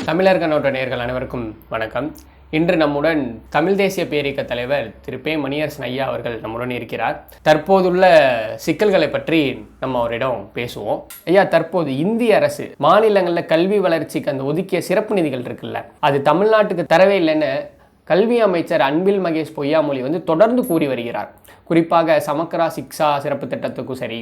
தமிழர் கண்ணோட்ட நேயர்கள் அனைவருக்கும் வணக்கம். இன்று நம்முடன் தமிழ் தேசிய பேரியக்க தலைவர் திரு பே. மணியரசன் ஐயா அவர்கள் நம்முடன் இருக்கிறார். தற்போதுள்ள சிக்கல்களை பற்றி நம்ம அவரிடம் பேசுவோம். ஐயா, தற்போது இந்திய அரசு மாநிலங்களில் கல்வி வளர்ச்சிக்கு அந்த ஒதுக்கிய சிறப்பு நிதிகள் இருக்குல்ல, அது தமிழ்நாட்டுக்கு தரவே இல்லைன்னு கல்வி அமைச்சர் அன்பில் மகேஷ் பொய்யாமொழி தொடர்ந்து கூறி வருகிறார். குறிப்பாக சமக்கரா சிக்ஷா சிறப்பு திட்டத்துக்கும் சரி,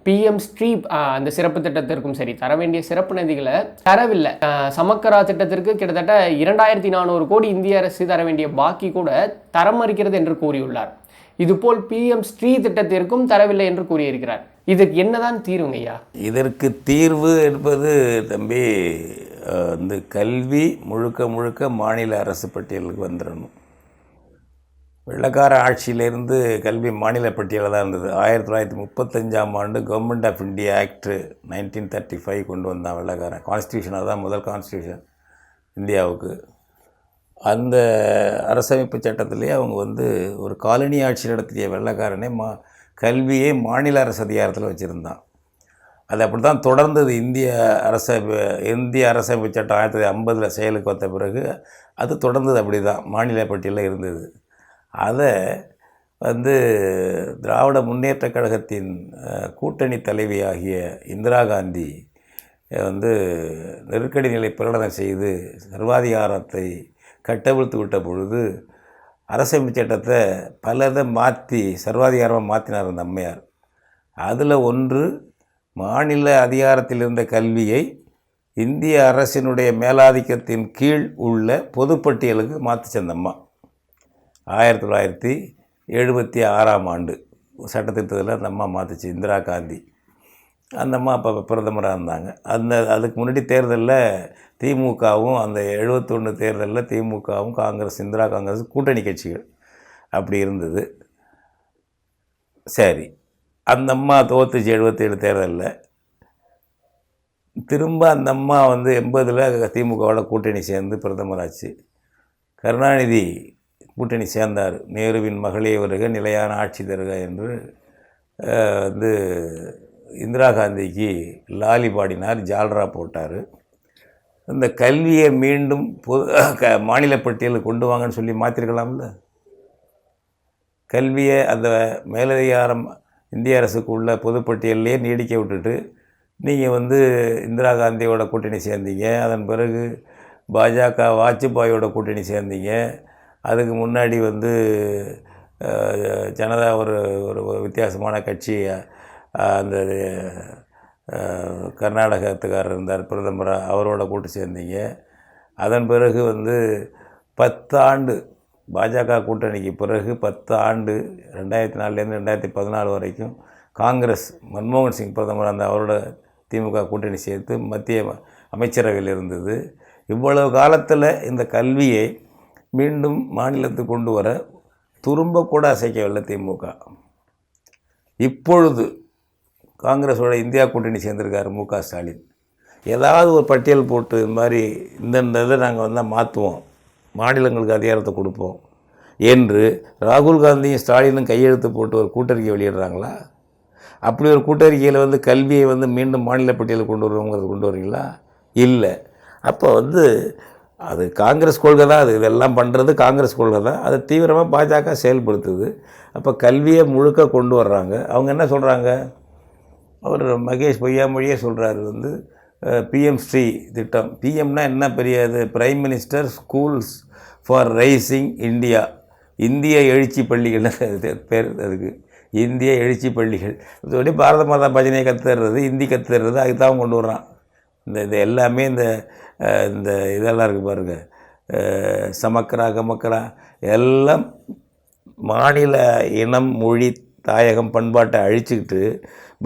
பிஎம் ஸ்ரீ அந்த சிறப்பு திட்டத்திற்கும் சரி தர வேண்டிய சிறப்பு நிதிகளை தரவில்லை. சமக்கரா திட்டத்திற்கு கிட்டத்தட்ட 2400 கோடி இந்திய அரசு தர வேண்டிய பாக்கி கூட தரம் மறுக்கிறது என்று கூறியுள்ளார். இதுபோல் பிஎம் ஸ்ரீ திட்டத்திற்கும் தரவில்லை என்று கூறியிருக்கிறார். இதுக்கு என்னதான் தீர்வுங்க ஐயா? இதற்கு தீர்வு என்பது தம்பி, இந்த கல்வி முழுக்க முழுக்க மாநில அரசு பட்டியலுக்கு வந்துடணும். வெள்ளக்கார ஆட்சியிலேருந்து கல்வி மாநில பட்டியலில் தான் இருந்தது. 1935ஆம் ஆண்டு கவர்மெண்ட் ஆஃப் இந்தியா ஆக்ட் 1935 கொண்டு வந்தான் வெள்ளக்காரன். கான்ஸ்டியூஷனாக தான் முதல் கான்ஸ்டியூஷன் இந்தியாவுக்கு. அந்த அரசமைப்பு சட்டத்திலே அவங்க ஒரு காலனி ஆட்சி நடத்திய வெள்ளக்காரனே கல்வியை மாநில அரசு அதிகாரத்தில் வச்சுருந்தான். அது அப்படி தான் தொடர்ந்தது. இந்திய அரசமைப்பு சட்டம் 1950 செயலுக்கு வந்த பிறகு அது தொடர்ந்தது. அப்படி தான் மாநில பட்டியலில் இருந்தது. அதை திராவிட முன்னேற்றக் கழகத்தின் கூட்டணி தலைவியாகிய இந்திரா காந்தி நெருக்கடி நிலை பிரகடனம் செய்து சர்வாதிகாரத்தை கட்டவிழ்த்து விட்ட பொழுது அரசமைப்பு சட்டத்தை பலதை மாற்றி சர்வாதிகாரமாக மாற்றினார் அந்த அம்மையார். அதில் ஒன்று, மாநில அதிகாரத்தில் இருந்த கல்வியை இந்திய அரசினுடைய மேலாதிக்கத்தின் கீழ் உள்ள பொதுப்பட்டியலுக்கு மாற்றிச்சு அந்த அம்மா. 1976ஆம் ஆண்டு சட்டத்திட்டத்தில் அந்த அம்மா மாற்றுச்சு இந்திரா காந்தி. அந்த அம்மா அப்போ பிரதமராக இருந்தாங்க. அதுக்கு முன்னாடி தேர்தலில் திமுகவும், அந்த 71 தேர்தலில் திமுகவும் காங்கிரஸ், இந்திரா காங்கிரஸ் கூட்டணி கட்சிகள் அப்படி இருந்தது. சரி, அந்த அம்மா தோத்துச்சு 77 தேர்தலில். திரும்ப அந்த அம்மா 80ல் திமுகவோட கூட்டணி சேர்ந்து பிரதமராச்சு. கருணாநிதி கூட்டணி சேர்ந்தார். நேருவின் மகளே வருக, நிலையான ஆட்சி தருக என்று இந்திரா காந்திக்கு லாலி பாடினார், ஜால்ரா போட்டார். இந்த கல்வியை மீண்டும் மாநில பட்டியலுக்கு கொண்டு வாங்கன்னு சொல்லி மாற்றிருக்கலாம்ல. கல்வியை அந்த மேலதிகாரம் இந்திய அரசுக்கு உள்ள பொதுப்பட்டியல்லையே நீடிக்க விட்டுட்டு நீங்கள் இந்திரா காந்தியோட கூட்டணி சேர்ந்தீங்க. அதன் பிறகு பாஜக வாஜ்பாயோட கூட்டணி சேர்ந்தீங்க. அதுக்கு முன்னாடி ஜனதா ஒரு வித்தியாசமான கட்சி, அந்த கர்நாடகத்துக்காரர் இருந்தார் பிரதமராக, அவரோட கூட்டு சேர்ந்தீங்க. அதன் பிறகு 10 ஆண்டு பாஜக கூட்டணிக்கு பிறகு 10 ஆண்டு 2004லேருந்து 2014 வரைக்கும் காங்கிரஸ், மன்மோகன் சிங் பிரதமர், அவரோட திமுக கூட்டணி சேர்த்து மத்திய அமைச்சரவையில் இருந்தது. இவ்வளவு காலத்தில் இந்த கல்வியை மீண்டும் மாநிலத்துக்கு கொண்டு வர துரும்ப கூட அசைக்கவில்லை திமுக. இப்பொழுது காங்கிரஸோட இந்தியா கூட்டணி சேர்ந்திருக்கார் மு.க. ஸ்டாலின். ஏதாவது ஒரு பட்டியல் போட்டு இந்த மாதிரி இந்த இதை நாங்கள் மாற்றுவோம், மாநிலங்களுக்கு அதிகாரத்தை கொடுப்போம் என்று ராகுல் காந்தியும் ஸ்டாலினும் கையெழுத்து போட்டு ஒரு கூட்டறிக்கை வெளியிடுறாங்களா? அப்படி ஒரு கூட்டறிக்கையில் கல்வியை மீண்டும் மாநில பட்டியலுக்கு கொண்டு வருவோங்கிறது கொண்டு வரீங்களா? இல்லை. அப்போ அது காங்கிரஸ் கொள்கை தான். அது இதெல்லாம் பண்ணுறது காங்கிரஸ் கொள்கை தான். அதை தீவிரமாக பாஜக செயல்படுத்துது. அப்போ கல்வியை முழுக்க கொண்டு வர்றாங்க. அவங்க என்ன சொல்கிறாங்க? அவர் மகேஷ் பொய்யாமொழியே சொல்கிறாரு பிஎம் ஸ்ரீ திட்டம். பிஎம்னா என்ன பெரிய இது? Prime minister schools for rising India, இந்திய எழுச்சி பள்ளிகள் பேர். அதுக்கு இந்திய எழுச்சி பள்ளிகள் சொல்லி பாரத மாதா பஜனையை கற்றுறது, ஹிந்தி கற்றுறது, அதுக்கு தான் கொண்டு வர்றான். இது எல்லாமே இந்த இதெல்லாம் இருக்குது பாருங்கள், சமக்கரா கமக்கரா எல்லாம் மாநில இனம், மொழி, தாயகம், பண்பாட்டை அழிச்சிக்கிட்டு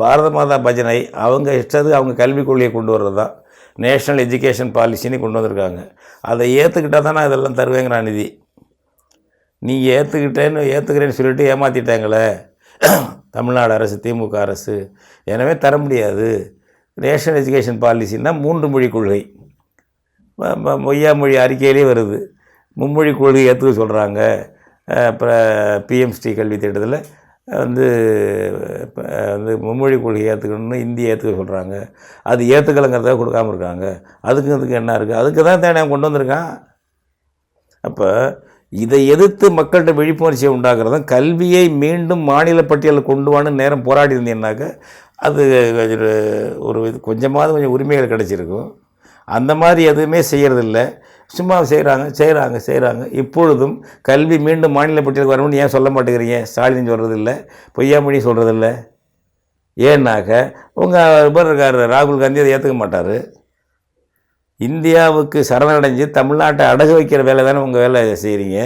பாரத மாதா பஜனை அவங்க இஷ்டத்துக்கு அவங்க கல்விக் கொள்கையை கொண்டு வர்றது தான் நேஷ்னல் எஜுகேஷன் பாலிசின்னு கொண்டு வந்திருக்காங்க. அதை ஏற்றுக்கிட்டால் தானே அதெல்லாம் தருவேங்கிறான் நிதி. நீ ஏற்றுக்கிறேன்னு சொல்லிட்டு ஏமாற்றிட்டாங்களே தமிழ்நாடு அரசு, திமுக அரசு. எனவே தர முடியாது. நேஷ்னல் எஜுகேஷன் பாலிசின்னா 3 மொழி கொள்கை. பொய்யாமொழி அறிக்கையிலே வருது. மும்மொழி கொள்கை ஏற்றுக்க சொல்கிறாங்க. அப்புறம் பிஎம் ஸ்ரீ கல்வி திட்டத்தில் வந்து இப்போ வந்து மும்மொழி கொள்கையை ஏற்றுக்கணும்னு இந்தியை ஏற்றுக்க சொல்கிறாங்க. அது ஏற்றுக்கலைங்கிறத கொடுக்காமல் இருக்காங்க. அதுக்கு என்ன இருக்குது? அதுக்கு தான் தேனை கொண்டு வந்திருக்கான். அப்போ இதை எதிர்த்து மக்கள்கிட்ட விழிப்புணர்ச்சியை உண்டாக்குறதும் கல்வியை மீண்டும் மாநில பட்டியலில் கொண்டு வான்னு நேரம் போராடி இருந்தீங்கன்னாக்க அது ஒரு கொஞ்சமாவது கொஞ்சம் உரிமைகள் கிடச்சிருக்கும். அந்த மாதிரி எதுவுமே செய்கிறதில்ல. சும்மா செய்கிறாங்க. இப்பொழுதும் கல்வி மீண்டும் மாநில பட்டியலுக்கு வரணும்னு ஏன் சொல்ல மாட்டேங்கிறீங்க? ஸ்டாலின் சொல்கிறதில்ல, பொய்யாமொழி சொல்கிறதில்ல. ஏன்னாக்க உங்கள் இவர் இருக்கார் ராகுல் காந்தி அதை ஏற்றுக்க மாட்டார். இந்தியாவுக்கு சரணடைஞ்சு தமிழ்நாட்டை அடகு வைக்கிற வேலை தானே உங்கள் வேலை செய்கிறீங்க.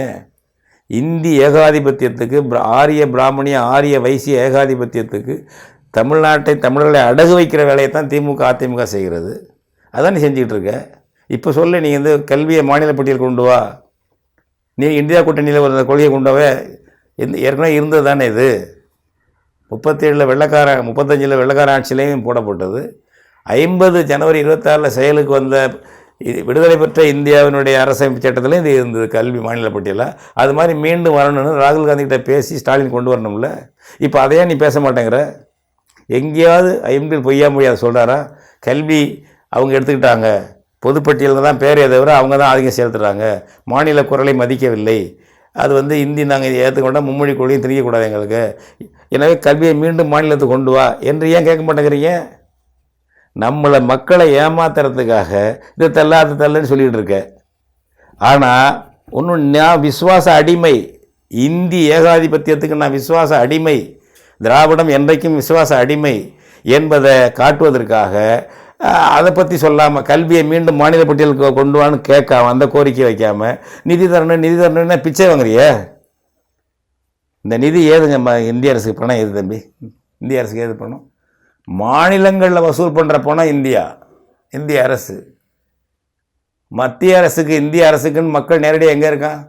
இந்தி ஏகாதிபத்தியத்துக்கு ஆரிய பிராமணிய ஆரிய வைசிய ஏகாதிபத்தியத்துக்கு தமிழர்களை அடகு வைக்கிற வேலையை தான் திமுக அதிமுக செய்கிறது. அதான் நீ செஞ்சுக்கிட்டு இருக்க. இப்போ சொல்ல நீ வந்து கல்வியை மாநில பட்டியல் கொண்டு வா, நீ இந்தியா கூட்டணியில் ஒரு கொள்கையை கொண்டவே ஏற்கனவே இருந்தது தானே. இது 37 வெள்ளக்கார ஆட்சியிலையும் போடப்பட்டது. 50 ஜனவரி 26 செயலுக்கு வந்த விடுதலை பெற்ற இந்தியாவினுடைய அரசமைப்பு சட்டத்திலையும் இது இருந்தது, கல்வி மாநில பட்டியலாக. அது மாதிரி மீண்டும் வரணும்னு ராகுல் காந்திகிட்ட பேசி ஸ்டாலின் கொண்டு வரணும்ல. இப்போ அதையே நீ பேச மாட்டேங்கிற. எங்கேயாவது ஐம்பில் பொய்யாமொழி அதை சொல்கிறாரா? கல்வி அவங்க எடுத்துக்கிட்டாங்க, பொதுப்பட்டியலில் தான் பேரே தவிர அவங்க தான் அதிகம் செலுத்துகிறாங்க, மாநில குரலை மதிக்கவில்லை, அது வந்து இந்தி நாங்கள் இதை ஏற்றுக்கொண்டால் மும்மொழி கொள்கையும் திணிக்கக்கூடாது எங்களுக்கு, எனவே கல்வியை மீண்டும் மாநிலத்துக்கு கொண்டு வா என்று ஏன் கேட்க மாட்டேங்கிறீங்க? நம்மளை மக்களை ஏமாத்துறதுக்காக இது தள்ளுன்னு சொல்லிகிட்டு இருக்க. ஆனால் ஒன்றும் நான் விசுவாச அடிமை, இந்தி ஏகாதிபத்தியத்துக்கு நான் விசுவாச அடிமை, திராவிடம் என்றைக்கும் விசுவாச அடிமை என்பதை காட்டுவதற்காக அதை பற்றி சொல்லாமல் கல்வியை மீண்டும் மாநில பட்டியலுக்கு கொண்டு வான்னு கேட்காம அந்த கோரிக்கை வைக்காமல் நிதி தரணும்னா பிச்சை வாங்குறிய. இந்த நிதி ஏதுங்க இந்திய அரசுக்கு பணம் ஏது தம்பி? இந்திய அரசுக்கு ஏது பணம்? மாநிலங்களில் வசூல் பண்ணுற பணம் இந்திய அரசு. மத்திய அரசுக்கு இந்திய அரசுக்குன்னு மக்கள் நேரடியாக எங்கே இருக்கான்?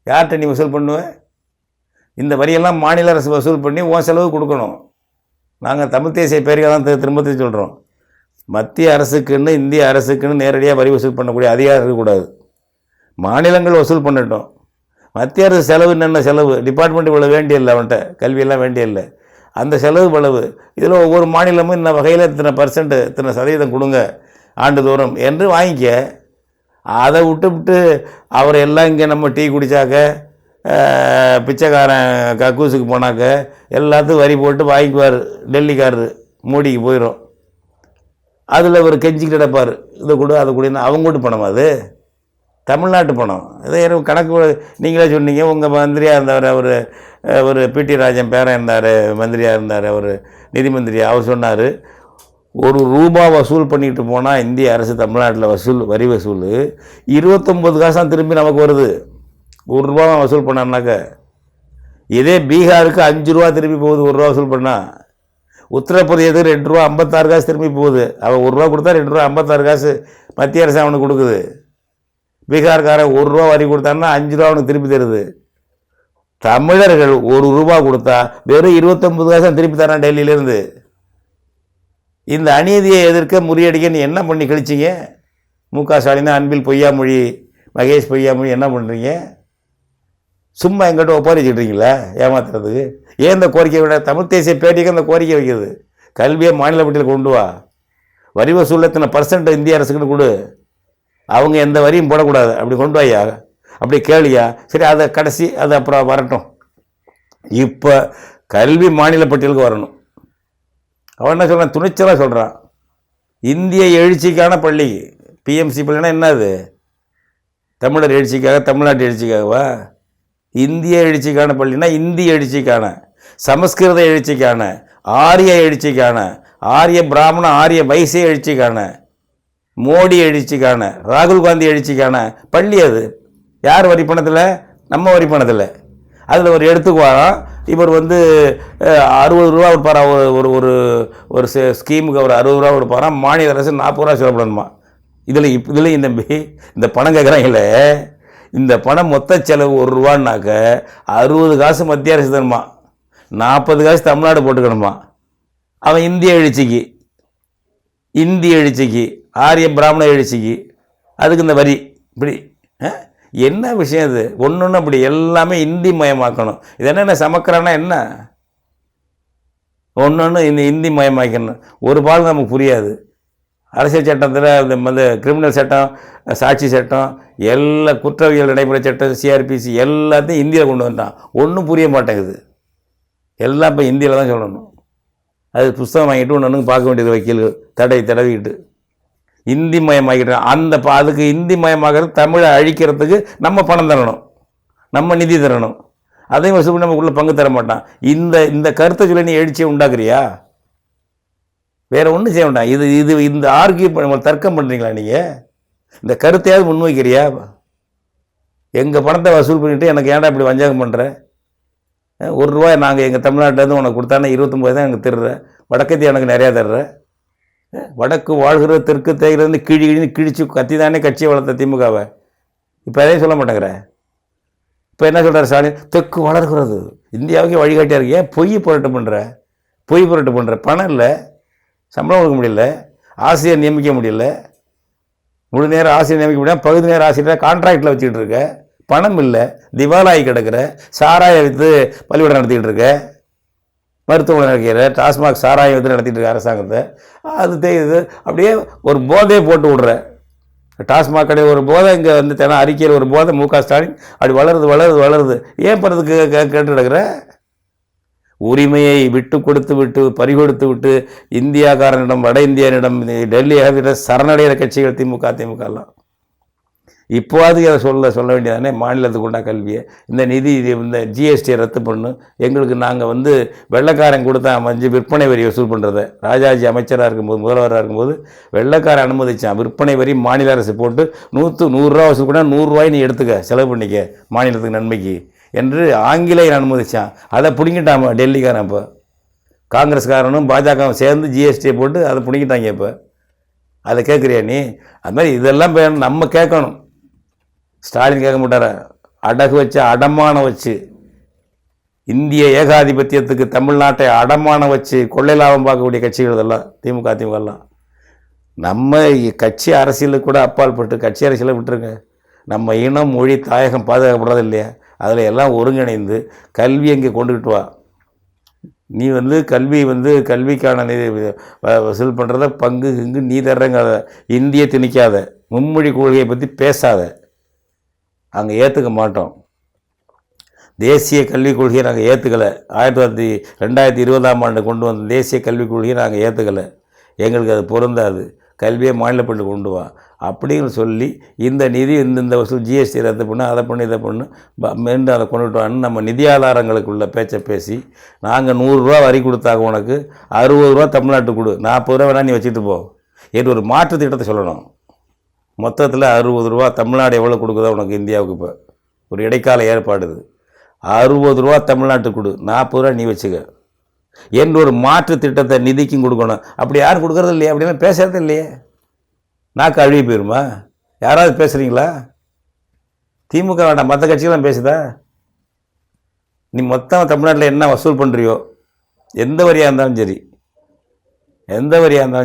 யார்கிட்ட நீ வசூல் பண்ணுவேன்? இந்த வரியெல்லாம் மாநில அரசு வசூல் பண்ணி உன் செலவு கொடுக்கணும். நாங்கள் தமிழ் தேசிய பேருக்கு தான் திரும்ப சொல்கிறோம். மத்திய அரசுக்குன்னு இந்திய அரசுக்குன்னு நேரடியாக வரி வசூல் பண்ணக்கூடிய அதிகாரம் இருக்கக்கூடாது. மாநிலங்கள் வசூல் பண்ணிட்டோம். மத்திய அரசு செலவு என்னென்ன செலவு, டிபார்ட்மெண்ட் இவ்வளோ வேண்டியில்லை, அவன்கிட்ட கல்வியெல்லாம் வேண்டியில்லை, அந்த செலவு வளவு. இதில் ஒவ்வொரு மாநிலமும் இந்த வகையில் இத்தனை சதவீதம் கொடுங்க ஆண்டுதோறும் என்று வாங்கிக்க. அதை விட்டு அவர் எல்லாம் இங்கே நம்ம டீ குடித்தாக்க, பிச்சைக்காரன் கக்கூஸுக்கு போனாக்க எல்லாத்துக்கும் வரி போட்டு வாங்கிக்குவார். டெல்லிக்காரரு மோடிக்கு போயிடும். அதில் ஒரு கெஞ்சிக்கிட்டு கிடப்பார், இதை கொடு அதை கொடுன்னு. அவங்க கூட்டு பணம், அது தமிழ்நாட்டு பணம். இதை கணக்கு நீங்களே சொன்னீங்க. உங்கள் மந்திரியாக இருந்தவர் ஒரு பிடி ராஜன் பேரன் இருந்தார், மந்திரியாக இருந்தார், அவர் நிதி மந்திரியா. அவர் சொன்னார், ₹1 வசூல் பண்ணிட்டு போனால் இந்திய அரசு தமிழ்நாட்டில் வரி வசூல் 29 காசு தான் திரும்பி நமக்கு வருது. ₹1 வசூல் பண்ணான்னாக்க. இதே பீகாருக்கு ₹5 திரும்பி போகுது ₹1 வசூல் பண்ணால். உத்தரப்பிரதேசத்துக்கு ₹2.56 காசு திரும்பி போகுது. அவன் ₹1 கொடுத்தா ₹2.56 காசு மத்திய அரசு அவனுக்கு கொடுக்குது. பீகார்காரன் ₹1 வரி கொடுத்தான்னா ₹5 அவனுக்கு திருப்பி தருது. தமிழர்கள் ₹1 கொடுத்தா வெறும் 29 காசு திருப்பி தரான் டெல்லியிலேருந்து. இந்த அநீதியை எதிர்க்க முறியடிக்க நீ என்ன பண்ணி கழிச்சிங்க? முக ஸ்டாலின், அன்பில் பொய்யாமொழி, மகேஷ் பொய்யாமொழி என்ன பண்ணுறீங்க? சும்மா எங்கிட்ட ஒப்பாரிச்சுட்றீங்களா ஏமாத்துறதுக்கு? ஏன் இந்த கோரிக்கை விட தமிழ் தேசிய பேட்டிக்கு அந்த கோரிக்கை வைக்கிறது, கல்வியை மாநில பட்டியல் கொண்டு வா, வரி வசூலில் இத்தனை % இந்திய அரசுக்குன்னு கொடு, அவங்க எந்த வரியும் போடக்கூடாது, அப்படி கொண்டு வாயா, அப்படி கேளியா. சரி, அதை கடைசி அது அப்புறம் வரட்டும். இப்போ கல்வி மாநில பட்டியலுக்கு வரணும். அவன் என்ன சொல்கிறான்? துணிச்சலாக சொல்கிறான், இந்திய எழுச்சிக்கான பள்ளி. பிஎம்சி பள்ளினா என்னது? தமிழர் எழுச்சிக்காக, தமிழ்நாட்டு எழுச்சிக்காகவா? இந்திய எழுச்சிக்கான பள்ளினா இந்திய எழுச்சிக்கான, சமஸ்கிருத எழுச்சிக்கான, ஆரிய எழுச்சிக்கான, ஆரிய பிராமண ஆரிய வைசிய எழுச்சிக்கான, மோடி எழுச்சிக்கான, ராகுல் காந்தி எழுச்சிக்கான பள்ளி. அது யார் வரி பணத்தில்? நம்ம வரி பணத்தில். அதில் ஒரு எடுத்துக்குவாராம். இவர் வந்து ₹60 கொடுப்பாரா ஒரு ஸ்கீமுக்கு. அவர் ₹60 கொடுப்பாராம். மாநில அரசு ₹40 செலவிடணுமா. இதில் இந்த பணம் கேட்குறாங்களே, இந்த பணம் மொத்த செலவு ₹1 60 காசு மத்திய அரசு தருமா, 40 காசு தமிழ்நாடு போட்டுக்கணுமா. அவன் இந்திய எழுச்சிக்கு ஆரிய பிராமண எழுச்சிக்கு அதுக்கு இந்த வரி. இப்படி என்ன விஷயம் இது? ஒன்று அப்படி எல்லாமே இந்தி மயமாக்கணும். இது என்ன சமக்கிறான்னா என்ன? ஒன்று இந்த இந்தி மயமாக்கணும். ஒரு பால் நமக்கு புரியாது. அரசியல் சட்டத்தில் இந்த கிரிமினல் சட்டம், சாட்சி சட்டம், எல்லா குற்றவியல் நடைமுறை சட்டம், சிஆர்பிசி எல்லாத்தையும் இந்தியில் கொண்டு வந்தான். ஒன்றும் புரிய மாட்டேங்குது. எல்லாம் இப்போ இந்தியில் தான் சொல்லணும். அது புஸ்தகம் வாங்கிட்டு ஒன்று பார்க்க வேண்டியது வக்கீல் தடவிக்கிட்டு இந்தி மயமாக்கிட்டோம். அதுக்கு இந்தி மயமாகிறது தமிழை அழிக்கிறதுக்கு நம்ம பணம் தரணும், நம்ம நிதி தரணும். அதையும் வசூல் பண்ணி நமக்குள்ளே பங்கு தர மாட்டான். இந்த கருத்தை சொல்லி நீ எழுச்சியை உண்டாக்குறியா? வேற ஒன்றும் செய்ய வேண்டாம். இந்த ஆர்கியூ நம்ம தர்க்கம் பண்ணுறீங்களா? நீங்கள் இந்த கருத்தையாவது முன்வைக்கிறியா? எங்கள் பணத்தை வசூல் பண்ணிவிட்டு எனக்கு ஏன்டா இப்படி வஞ்சகம் பண்ணுற? ₹1 நாங்கள் எங்கள் தமிழ்நாட்டிலேருந்து உனக்கு கொடுத்தானே 29 தான் எனக்கு தர்ற. வடக்கத்தி எனக்கு நிறையா தர்ற. வடக்கு வாழ்கிற தெற்கு தேய்கிறது கிழிச்சு கத்தி தானே கட்சியை வளர்த்த திமுகவை. இப்போ எதையும் சொல்ல மாட்டேங்கிற. இப்போ என்ன சொல்கிறார் ஸ்டாலின்? தெற்கு வளர்கிறது, இந்தியாவுக்கு வழிகாட்டியாக இருக்கு. ஏன் பொய் புரட்டு பண்ணுற? பணம் இல்லை, சம்பளம் கொடுக்க முடியல, ஆசிரியர் நியமிக்க முடியல, முழு நேரம் ஆசிரியர் நியமிக்க முடியாது, பகுதி நேரம் ஆசிரியர் கான்ட்ராக்டில் வச்சுக்கிட்டு இருக்க, பணம் இல்லை, திவாலாகி கிடக்கிற, சாராயை விற்று பள்ளிக்கூடம் நடத்திக்கிட்டு இருக்க, மருத்துவமனை நடக்கிற, டாஸ்மாக் சாராயம் விற்று நடத்திட்டு இருக்க அரசாங்கத்தை. அது தெரியுது. அப்படியே ஒரு போதையை போட்டு விடுற. டாஸ்மாக் கடை ஒரு போதை, இங்கே வந்து அறிக்கையில் ஒரு போதை. மு க ஸ்டாலின் அப்படி வளருது. ஏன் பறதுக்கு கேட்டு கிடக்கிற? உரிமையை விட்டு கொடுத்து விட்டு பறிகொடுத்து விட்டு இந்தியாக்காரனிடம், வட இந்தியனிடம், டெல்லி சரணடைகிற கட்சிகள் திமுக எல்லாம். இப்போது அதை சொல்ல வேண்டியதானே? மாநிலத்துக்கு உண்டா கல்வியை, இந்த நிதி, இந்த ஜிஎஸ்டியை ரத்து பண்ணு. எங்களுக்கு நாங்கள் வந்து வெள்ளைக்காரன் கொடுத்தா விற்பனை வரி வசூல் பண்ணுறதை, ராஜாஜி அமைச்சராக இருக்கும்போது, முதல்வராக இருக்கும்போது வெள்ளைக்காரன் அனுமதிச்சான். விற்பனை வரி மாநில அரசு போட்டு ₹100 வசூல் பண்ணால் ₹100 நீ எடுத்துக்க, செலவு பண்ணிக்க மாநிலத்துக்கு நன்மைக்கு என்று ஆங்கிலேயர் அனுமதிச்சான். அதை பிடிங்கிட்டாமா டெல்லிக்காரன். இப்போ காங்கிரஸ்காரனும் பாஜகவும் சேர்ந்து ஜிஎஸ்டியை போட்டு அதை பிடிங்கிட்டாங்க. இப்போ அதை கேட்குறியா நீ? அது மாதிரி இதெல்லாம் நம்ம கேட்கணும். ஸ்டாலின் கேட்க மாட்டார. அடகு வச்சு, அடமானம் வச்சு, இந்திய ஏகாதிபத்தியத்துக்கு தமிழ்நாட்டை அடமானம் வச்சு கொள்ளை லாபம் பார்க்கக்கூடிய கட்சிகள் இதெல்லாம் திமுக எல்லாம். நம்ம கட்சி அரசியலுக்கு கூட அப்பால் பட்டு, கட்சி அரசியலை விட்டுருங்க, நம்ம இனம், மொழி, தாயகம் பாதுகாக்கப்படுறது இல்லையா? அதில் எல்லாம் ஒருங்கிணைந்து கல்வி அங்கே கொண்டுக்கிட்டு வா. நீ வந்து கல்விக்கான நிதி வசூல் பண்ணுறத பங்கு நீ தர்றங்காத, இந்திய திணிக்காத, மும்மொழி கொள்கையை பற்றி பேசாத. அங்கே ஏற்றுக்க மாட்டோம். தேசிய கல்விக் கொள்கையை நாங்கள் ஏற்றுக்கலை. 2020 கொண்டு வந்த தேசிய கல்விக் கொள்கையை நாங்கள் ஏற்றுக்கலை. எங்களுக்கு அது பொருந்தாது. கல்வியை மாநிலப்பட்டு கொண்டு வா அப்படின்னு சொல்லி, இந்த நிதி இந்த வசூல் ஜிஎஸ்டி ரத்து பண்ணு, அதை பண்ணு, இதை பண்ணு, மீண்டும் அதை கொண்டுட்டு வான்னு நம்ம நிதி ஆதாரங்களுக்குள்ள பேச்சை பேசி, நாங்கள் ₹100 வரி கொடுத்தாங்க, உனக்கு ₹60 தமிழ்நாட்டுக்கு கொடு, ₹40 வேணா நீ வச்சுட்டு போ என்று ஒரு மாற்று திட்டத்தை சொல்லணும். மொத்தத்தில் ₹60 தமிழ்நாடு எவ்வளோ கொடுக்குதோ உனக்கு இந்தியாவுக்கு இப்போ ஒரு இடைக்கால ஏற்பாடு. ₹60 தமிழ்நாட்டுக்கு கொடு, ₹40 நீ வச்சுக்க என்று ஒரு மாற்று திட்டத்தை நிதிக்கும் கொடுக்கணும். அப்படி யாரும் கொடுக்கறது இல்லையா? அப்படிலாம் பேசுறது இல்லையே. நாக்கு அழுகி போயிருமா? யாராவது பேசுகிறீங்களா? திமுக வேண்டாம், மற்ற கட்சிகள்லாம் பேசுதா? நீ மொத்தம் தமிழ்நாட்டில் என்ன வசூல் பண்ணுறியோ, எந்த வரியாக இருந்தாலும்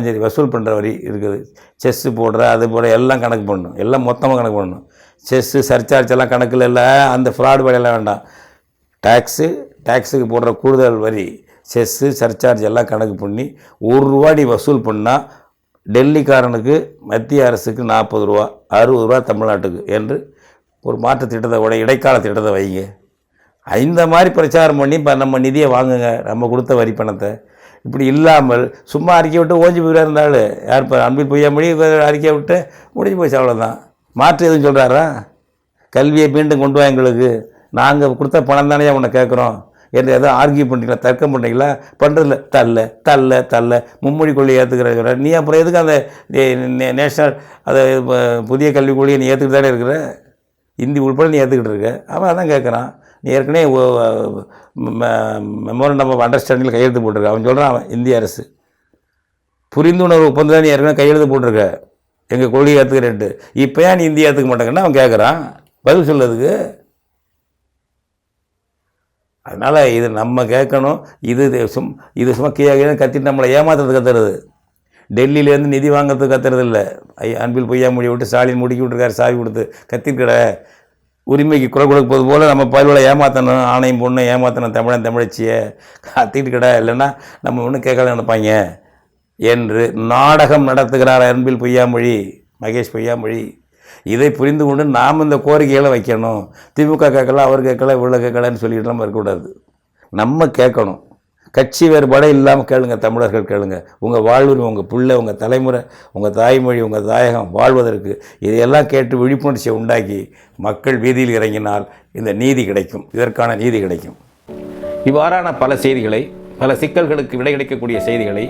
சரி, வசூல் பண்ணுற வரி இருக்குது. செஸ்ஸு போடுற, அது போடுற, எல்லாம் கணக்கு பண்ணணும். எல்லாம் மொத்தமாக கணக்கு பண்ணணும். செஸ்ஸு சர்சார்ஜ் எல்லாம் கணக்கில் இல்லை. அந்த ஃப்ராட் வேலையெல்லாம் வேண்டாம். டேக்ஸுக்கு போடுற கூடுதல் வரி, செஸ்ஸு சர்சார்ஜ் எல்லாம் கணக்கு பண்ணி ₹1 நீ வசூல் பண்ணால் டெல்லிக்காரனுக்கு மத்திய அரசுக்கு ₹40, ₹60 தமிழ்நாட்டுக்கு என்று ஒரு மாற்று திட்டத்தை, இடைக்கால திட்டத்தை வைங்க. இந்த மாதிரி பிரச்சாரம் பண்ணி இப்போ நம்ம நிதியை வாங்குங்க, நம்ம கொடுத்த வரி பணத்தை. இப்படி இல்லாமல் சும்மா அறிக்கை விட்டு ஓஞ்சி போயிடா இருந்தாலும் யார் இப்போ அன்பில் பொய்யாமொழி அறிக்கை விட்டு முடிஞ்சு போச்சு, அவ்வளோதான். மாற்று எதுவும் சொல்கிறாரா? கல்வியை மீண்டும் கொண்டு வா, எங்களுக்கு நாங்கள் கொடுத்த பணம் தானே உன்னை கேட்குறோம் என்று எதாவது ஆர்கியூ பண்ணுறீங்களா, தர்க்கம் பண்ணுறீங்களா? பண்ணுறதில்ல. தள்ள மும்மொழி கொள்கையை ஏற்றுக்கிற நீ அப்புறம் எதுக்கு அந்த நேஷ்னல் அதை புதிய கல்விக் கொள்கையை நீ ஏற்றுக்கிட்டு தானே இருக்கிற? இந்தி உள்பட நீ ஏற்றுக்கிட்டு இருக்க. அவன் அதான் கேட்குறான். நீ ஏற்கனவே மெமோரண்டம் ஆஃப் அண்டர்ஸ்டாண்டிங்கில் கையெழுத்து போட்டிருக்க. அவன் சொல்கிறான், இந்திய அரசு புரிந்துணர்வு ஒப்பந்தம் நீ ஏற்கனவே கையெழுத்து போட்டிருக்க, எங்கள் கொள்கையை ஏற்றுக்கிறேன்ட்டு. இப்போ ஏன் நீ இந்தியா ஏற்றுக்க மாட்டேங்கன்னா அவன் கேட்குறான். பதில் சொல்லதுக்கு. அதனால் இது நம்ம கேட்கணும். இது சும்மா கீழே கத்திட்டு நம்மளை ஏமாத்துறது கத்துறது. டெல்லியிலேருந்து நிதி வாங்கிறதுக்கு கத்துறது இல்லை. அன்பில் பொய்யாமொழி விட்டு ஸ்டாலின் முடுக்கி விட்டுருக்காரு, சாவி கொடுத்து கத்திருக்கட. உரிமைக்கு குரல் கொடுப்பது போல் நம்ம பயில்களை ஏமாற்றணும், ஆணையும் பொண்ணு ஏமாற்றணும், தமிழன் தமிழச்சியை காத்திட்டு கிட, இல்லைன்னா நம்ம ஒன்றும் கேட்கல நினைப்பாங்க என்று நாடகம் நடத்துகிறார் அன்பில் பொய்யாமொழி, மகேஷ் பொய்யாமொழி. இதை புரிந்து கொண்டு நாம் இந்த கோரிக்கைகளை வைக்கணும். திமுக கேட்கல, அவர் கேட்கல, இவ்வளோ கேட்கலன்னு சொல்லிட்டுலாம் இருக்கக்கூடாது. நம்ம கேட்கணும். கட்சி வேறுபாடே இல்லாமல் கேளுங்க, தமிழர்கள் கேளுங்க. உங்கள் வாழ்வுரிமை, உங்கள் பிள்ளை, உங்கள் தலைமுறை, உங்கள் தாய்மொழி, உங்கள் தாயகம் வாழ்வதற்கு இதையெல்லாம் கேட்டு விழிப்புணர்ச்சியை உண்டாக்கி மக்கள் வீதியில் இறங்கினால் இந்த நீதி கிடைக்கும், இதற்கான நீதி கிடைக்கும். இவ்வாறான பல செய்திகளை, பல சிக்கல்களுக்கு விடை கிடைக்கக்கூடிய செய்திகளை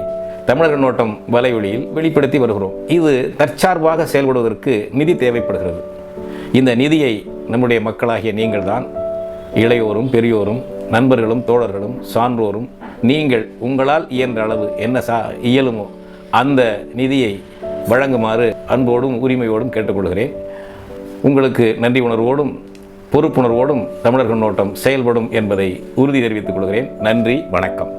தமிழர் நோட்டம் வலையொலியில் வெளிப்படுத்தி வருகிறோம். இது தற்சார்பாக செயல்படுவதற்கு நிதி தேவைப்படுகிறது. இந்த நிதியை நம்முடைய மக்களாகிய நீங்கள் தான், இளையோரும் பெரியோரும் நண்பர்களும் தோழர்களும் சான்றோரும், நீங்கள் உங்களால் இயன்ற அளவு என்ன இயலுமோ அந்த நிதியை வழங்குமாறு அன்போடும் உரிமையோடும் கேட்டுக்கொள்கிறேன். உங்களுக்கு நன்றி உணர்வோடும் பொறுப்புணர்வோடும் தமிழர்கள் நோட்டம் செயல்படும் என்பதை உறுதி தெரிவித்துக் கொள்கிறேன். நன்றி, வணக்கம்.